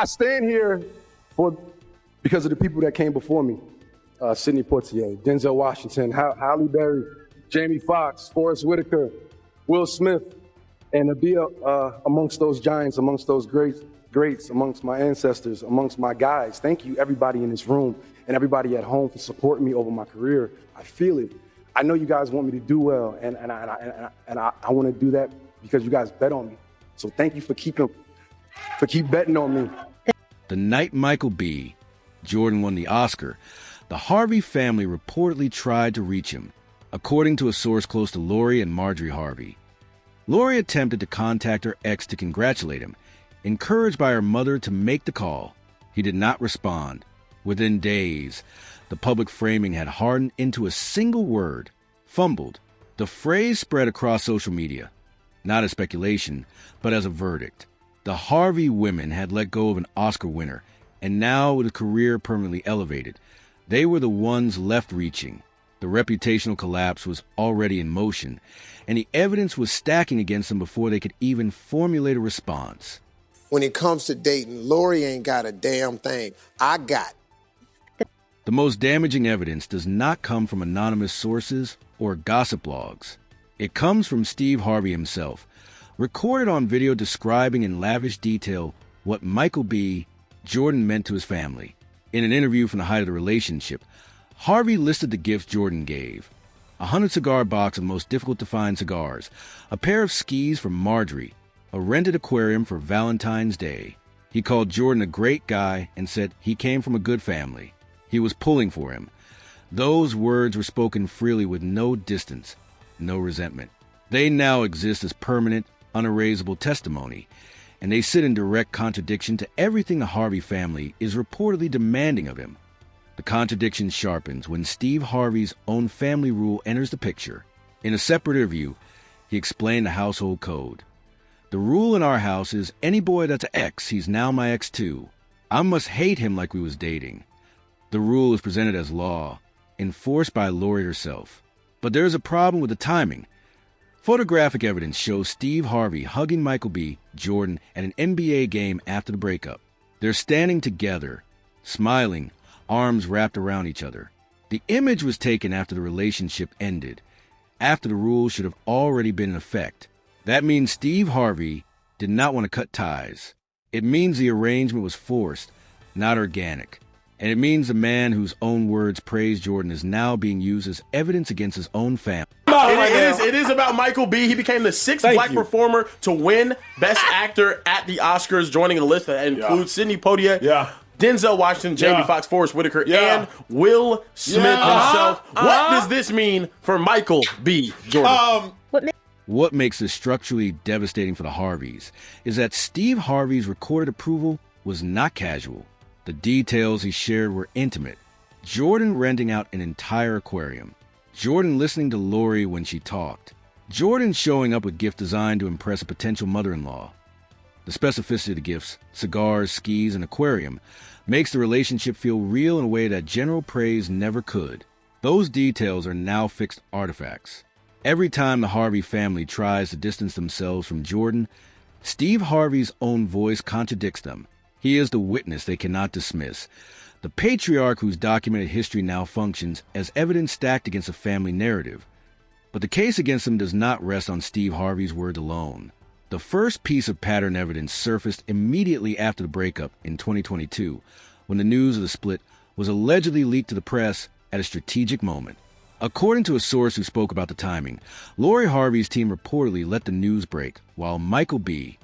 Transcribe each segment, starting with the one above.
I stand here because of the people that came before me. Sidney Poitier, Denzel Washington, Halle Berry, Jamie Foxx, Forrest Whitaker, Will Smith, and to be amongst those giants, amongst those greats, amongst my ancestors, amongst my guys. Thank you, everybody in this room and everybody at home for supporting me over my career. I feel it. I know you guys want me to do well, and I want to do that because you guys bet on me. So thank you for keep betting on me. The night Michael B. Jordan won the Oscar, the Harvey family reportedly tried to reach him, according to a source close to Lori and Marjorie Harvey. Lori attempted to contact her ex to congratulate him, encouraged by her mother to make the call. He did not respond. Within days, the public framing had hardened into a single word, fumbled. The phrase spread across social media, not as speculation, but as a verdict. The Harvey women had let go of an Oscar winner, and now with a career permanently elevated, they were the ones left reaching. The reputational collapse was already in motion, and the evidence was stacking against them before they could even formulate a response. When it comes to dating, Lori ain't got a damn thing. I got. The most damaging evidence does not come from anonymous sources or gossip blogs. It comes from Steve Harvey himself, recorded on video describing in lavish detail what Michael B. Jordan meant to his family. In an interview from the height of the relationship, Harvey listed the gifts Jordan gave: a 100-cigar box of most difficult-to-find cigars, a pair of skis from Marjorie, a rented aquarium for Valentine's Day. He called Jordan a great guy and said he came from a good family. He was pulling for him. Those words were spoken freely with no distance, no resentment. They now exist as permanent, unerasable testimony, and they sit in direct contradiction to everything the Harvey family is reportedly demanding of him. The contradiction sharpens when Steve Harvey's own family rule enters the picture. In a separate interview, he explained the household code. The rule in our house is any boy that's an ex, he's now my ex too. I must hate him like we was dating. The rule is presented as law, enforced by Lori herself. But there is a problem with the timing. Photographic evidence shows Steve Harvey hugging Michael B. Jordan at an NBA game after the breakup. They're standing together, smiling, arms wrapped around each other. The image was taken after the relationship ended, after the rules should have already been in effect. That means Steve Harvey did not want to cut ties. It means the arrangement was forced, not organic. And it means the man whose own words praised Jordan is now being used as evidence against his own family. It is about Michael B. He became the sixth black performer to win Best Actor at the Oscars, joining a list that includes Sidney Poitier, Denzel Washington, Jamie Foxx, Forrest Whitaker, and Will Smith himself. What does this mean for Michael B. Jordan? What makes this structurally devastating for the Harveys is that Steve Harvey's recorded approval was not casual. The details he shared were intimate. Jordan renting out an entire aquarium. Jordan listening to Lori when she talked. Jordan showing up with gifts designed to impress a potential mother-in-law. The specificity of the gifts, cigars, skis, and aquarium, makes the relationship feel real in a way that general praise never could. Those details are now fixed artifacts. Every time the Harvey family tries to distance themselves from Jordan, Steve Harvey's own voice contradicts them. He is the witness they cannot dismiss, the patriarch whose documented history now functions as evidence stacked against a family narrative. But the case against him does not rest on Steve Harvey's word alone. The first piece of pattern evidence surfaced immediately after the breakup in 2022, when the news of the split was allegedly leaked to the press at a strategic moment. According to a source who spoke about the timing, Lori Harvey's team reportedly let the news break while Michael B.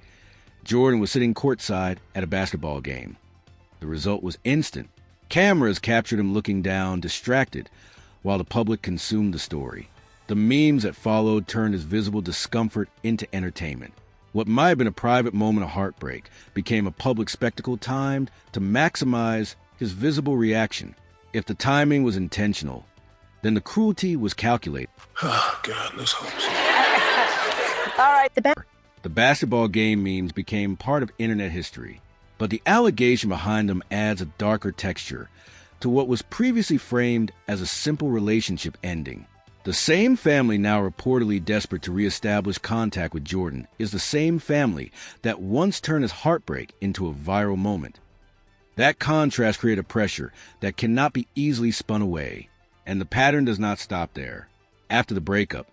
Jordan was sitting courtside at a basketball game. The result was instant. Cameras captured him looking down, distracted, while the public consumed the story. The memes that followed turned his visible discomfort into entertainment. What might have been a private moment of heartbreak became a public spectacle timed to maximize his visible reaction. If the timing was intentional, then the cruelty was calculated. Oh, God, let's hope so. All right, The basketball game memes became part of internet history, but the allegation behind them adds a darker texture to what was previously framed as a simple relationship ending. The same family now reportedly desperate to reestablish contact with Jordan is the same family that once turned his heartbreak into a viral moment. That contrast created a pressure that cannot be easily spun away. And the pattern does not stop there. After the breakup,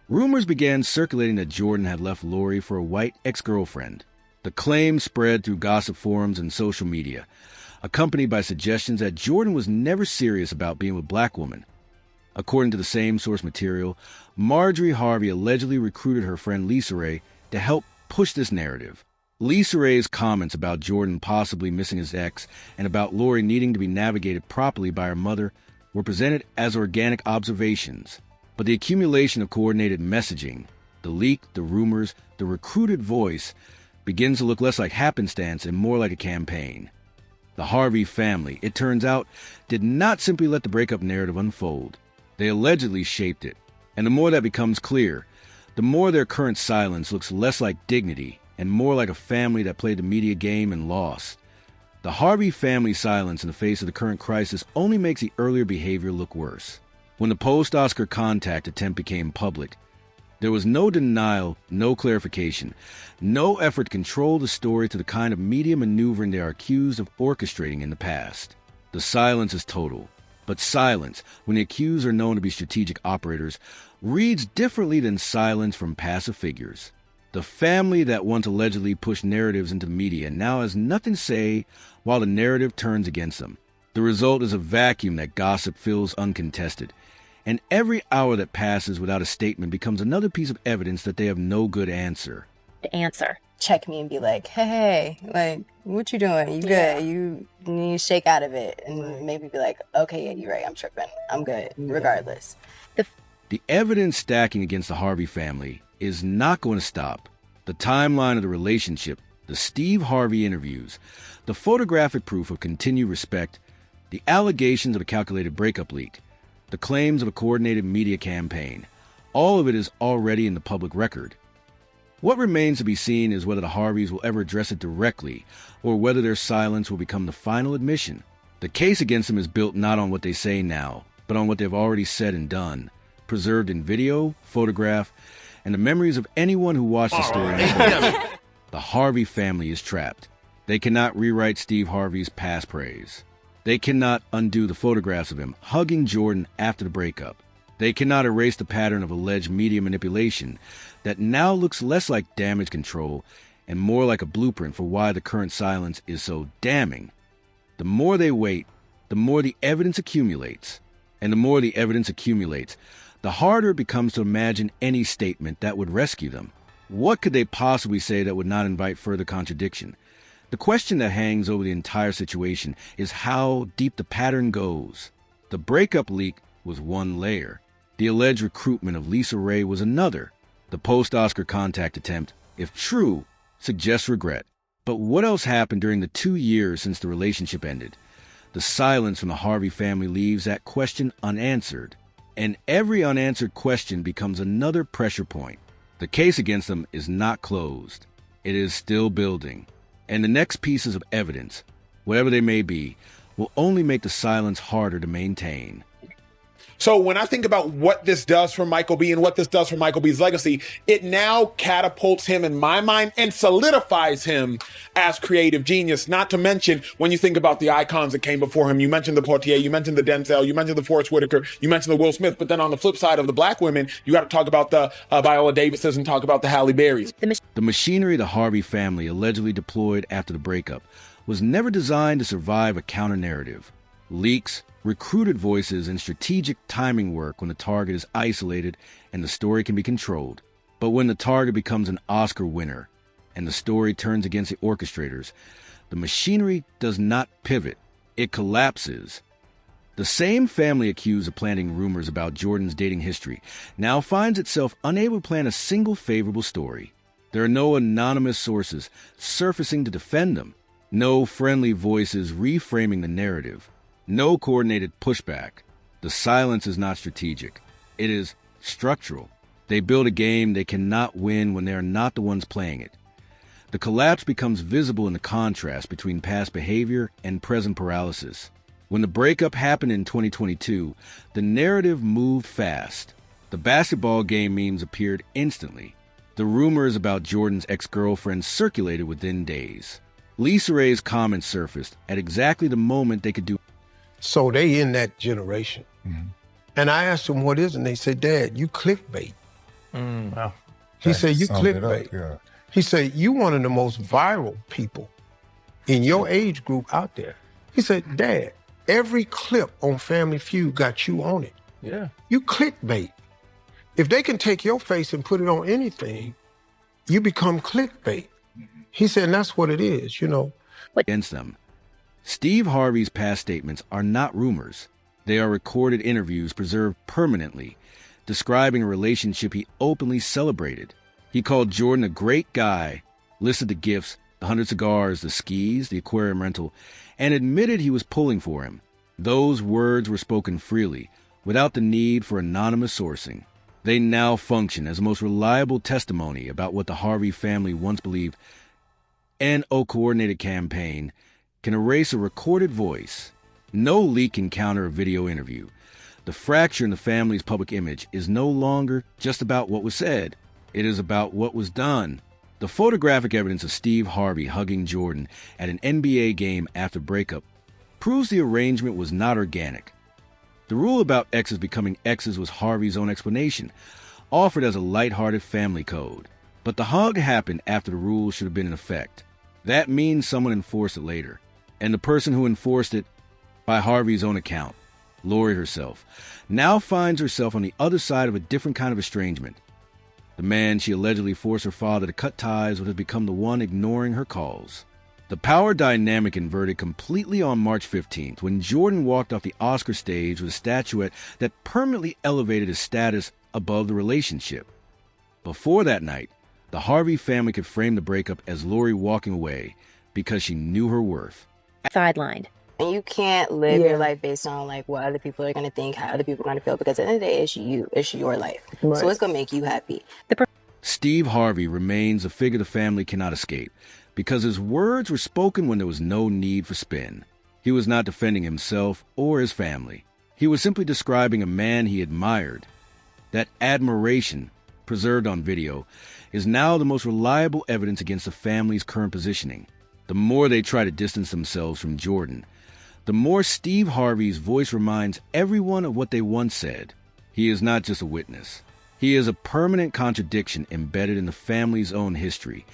rumors began circulating that Jordan had left Lori for a white ex-girlfriend. The claim spread through gossip forums and social media, accompanied by suggestions that Jordan was never serious about being with a black woman. According to the same source material, Lori Harvey allegedly recruited her friend Lisa Ray to help push this narrative. Lisa Ray's comments about Jordan possibly missing his ex and about Lori needing to be navigated properly by her mother were presented as organic observations. But the accumulation of coordinated messaging, the leak, the rumors, the recruited voice, begins to look less like happenstance and more like a campaign. The Harvey family, it turns out, did not simply let the breakup narrative unfold. They allegedly shaped it. And the more that becomes clear, the more their current silence looks less like dignity and more like a family that played the media game and lost. The Harvey family silence in the face of the current crisis only makes the earlier behavior look worse. When the post-Oscar contact attempt became public, there was no denial, no clarification, no effort to control the story to the kind of media maneuvering they are accused of orchestrating in the past. The silence is total. But silence, when the accused are known to be strategic operators, reads differently than silence from passive figures. The family that once allegedly pushed narratives into the media now has nothing to say while the narrative turns against them. The result is a vacuum that gossip fills uncontested. And every hour that passes without a statement becomes another piece of evidence that they have no good answer. Check me and be like, hey, like, what you doing? You good? Yeah. You need to shake out of it. And maybe be like, okay, yeah, you're right. I'm tripping. I'm good, regardless. The evidence stacking against the Harvey family is not going to stop. The timeline of the relationship, the Steve Harvey interviews, the photographic proof of continued respect, the allegations of a calculated breakup leak, the claims of a coordinated media campaign, all of it is already in the public record. What remains to be seen is whether the Harveys will ever address it directly or whether their silence will become the final admission. The case against them is built not on what they say now, but on what they've already said and done, preserved in video, photograph, and the memories of anyone who watched the story. The Harvey family is trapped. They cannot rewrite Steve Harvey's past praise. They cannot undo the photographs of him hugging Jordan after the breakup. They cannot erase the pattern of alleged media manipulation that now looks less like damage control and more like a blueprint for why the current silence is so damning. The more they wait, the more the evidence accumulates. And the more the evidence accumulates, the harder it becomes to imagine any statement that would rescue them. What could they possibly say that would not invite further contradiction? The question that hangs over the entire situation is how deep the pattern goes. The breakup leak was one layer. The alleged recruitment of Lisa Ray was another. The post-Oscar contact attempt, if true, suggests regret. But what else happened during the 2 years since the relationship ended? The silence from the Harvey family leaves that question unanswered. And every unanswered question becomes another pressure point. The case against them is not closed. It is still building. And the next pieces of evidence, whatever they may be, will only make the silence harder to maintain. So when I think about what this does for Michael B and what this does for Michael B's legacy, it now catapults him in my mind and solidifies him as creative genius. Not to mention when you think about the icons that came before him, you mentioned the Portier, you mentioned the Denzel, you mentioned the Forest Whitaker, you mentioned the Will Smith. But then on the flip side of the black women, you got to talk about the Viola Davises and talk about the Halle Berrys. The machinery the Harvey family allegedly deployed after the breakup was never designed to survive a counter-narrative. Leaks, recruited voices, and strategic timing work when the target is isolated and the story can be controlled. But when the target becomes an Oscar winner and the story turns against the orchestrators, the machinery does not pivot. It collapses. The same family accused of planting rumors about Jordan's dating history now finds itself unable to plan a single favorable story. There are no anonymous sources surfacing to defend them, no friendly voices reframing the narrative. No coordinated pushback. The silence is not strategic. It is structural. They build a game they cannot win when they are not the ones playing it. The collapse becomes visible in the contrast between past behavior and present paralysis. When the breakup happened in 2022, the narrative moved fast. The basketball game memes appeared instantly. The rumors about Jordan's ex-girlfriend circulated within days. Lisa Ray's comments surfaced at exactly the moment they could do. So they in that generation. And I asked them, what is it? And they said, Dad, you clickbait. Wow. He said, you clickbait. He said, you one of the most viral people in your age group out there. He said, Dad, every clip on Family Feud got you on it. Yeah. You clickbait. If they can take your face and put it on anything, you become clickbait. He said, and that's what it is, you know. Against them. Steve Harvey's past statements are not rumors. They are recorded interviews preserved permanently, describing a relationship he openly celebrated. He called Jordan a great guy, listed the gifts, the 100 cigars, the skis, the aquarium rental, and admitted he was pulling for him. Those words were spoken freely, without the need for anonymous sourcing. They now function as the most reliable testimony about what the Harvey family once believed. An coordinated campaign can erase a recorded voice. No leak can counter a video interview. The fracture in the family's public image is no longer just about what was said. It is about what was done. The photographic evidence of Steve Harvey hugging Jordan at an NBA game after breakup proves the arrangement was not organic. The rule about exes becoming exes was Harvey's own explanation, offered as a lighthearted family code. But the hug happened after the rule should have been in effect. That means someone enforced it later. And the person who enforced it, by Harvey's own account, Lori herself, now finds herself on the other side of a different kind of estrangement. The man she allegedly forced her father to cut ties with has become the one ignoring her calls. The power dynamic inverted completely on March 15th when Jordan walked off the Oscar stage with a statuette that permanently elevated his status above the relationship. Before that night, the Harvey family could frame the breakup as Lori walking away because she knew her worth. Sidelined. And you can't live your life based on like what other people are going to think, how other people are going to feel, because at the end of the day, it's you. It's your life. Right. So it's going to make you happy. Steve Harvey remains a figure the family cannot escape because his words were spoken when there was no need for spin. He was not defending himself or his family. He was simply describing a man he admired. That admiration, preserved on video, is now the most reliable evidence against the family's current positioning. The more they try to distance themselves from Jordan, the more Steve Harvey's voice reminds everyone of what they once said. He is not just a witness. He is a permanent contradiction embedded in the family's own history,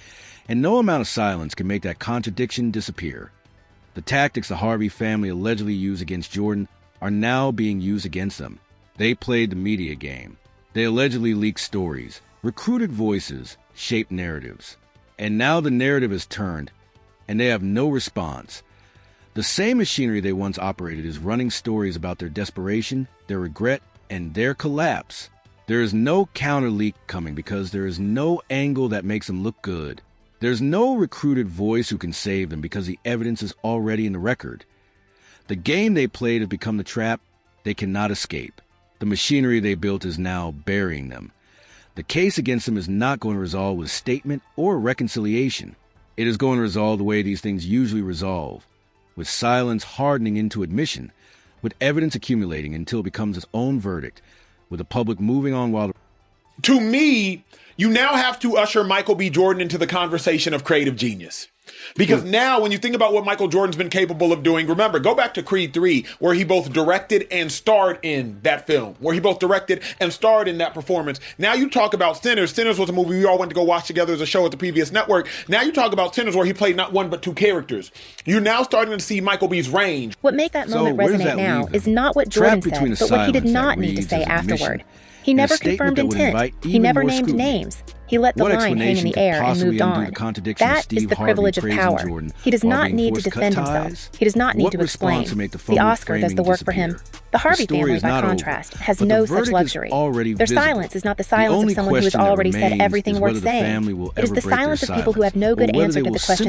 and no amount of silence can make that contradiction disappear. The tactics the Harvey family allegedly used against Jordan are now being used against them. They played the media game. They allegedly leaked stories, recruited voices, shaped narratives. And now the narrative has turned, and they have no response. The same machinery they once operated is running stories about their desperation, their regret, and their collapse. There is no counter leak coming because there is no angle that makes them look good. There's no recruited voice who can save them because the evidence is already in the record. The game they played has become the trap they cannot escape. The machinery they built is now burying them. The case against them is not going to resolve with statement or reconciliation. It is going to resolve the way these things usually resolve, with silence hardening into admission, with evidence accumulating until it becomes its own verdict, with the public moving on while... To me, you now have to usher Michael B. Jordan into the conversation of creative genius. Because now when you think about what Michael Jordan's been capable of doing, remember, go back to Creed 3, where he both directed and starred in that film, where he both directed and starred in that performance. Now you talk about Sinners. Sinners was a movie we all went to go watch together as a show at the previous network. Now you talk about Sinners, where he played not one but two characters. You're now starting to see Michael B's range. What makes that moment resonate now is not what Jordan said, but what he did not need to say afterward. He never confirmed intent. He never named names. He let the line hang in the air and moved on. That is the privilege of power. He does not need to defend himself. He does not need to explain. The Oscar does the work for him. The Harvey family, by contrast, has no such luxury. Their silence is not the silence of someone who has already said everything worth saying. It is the silence of people who have no good answer to the question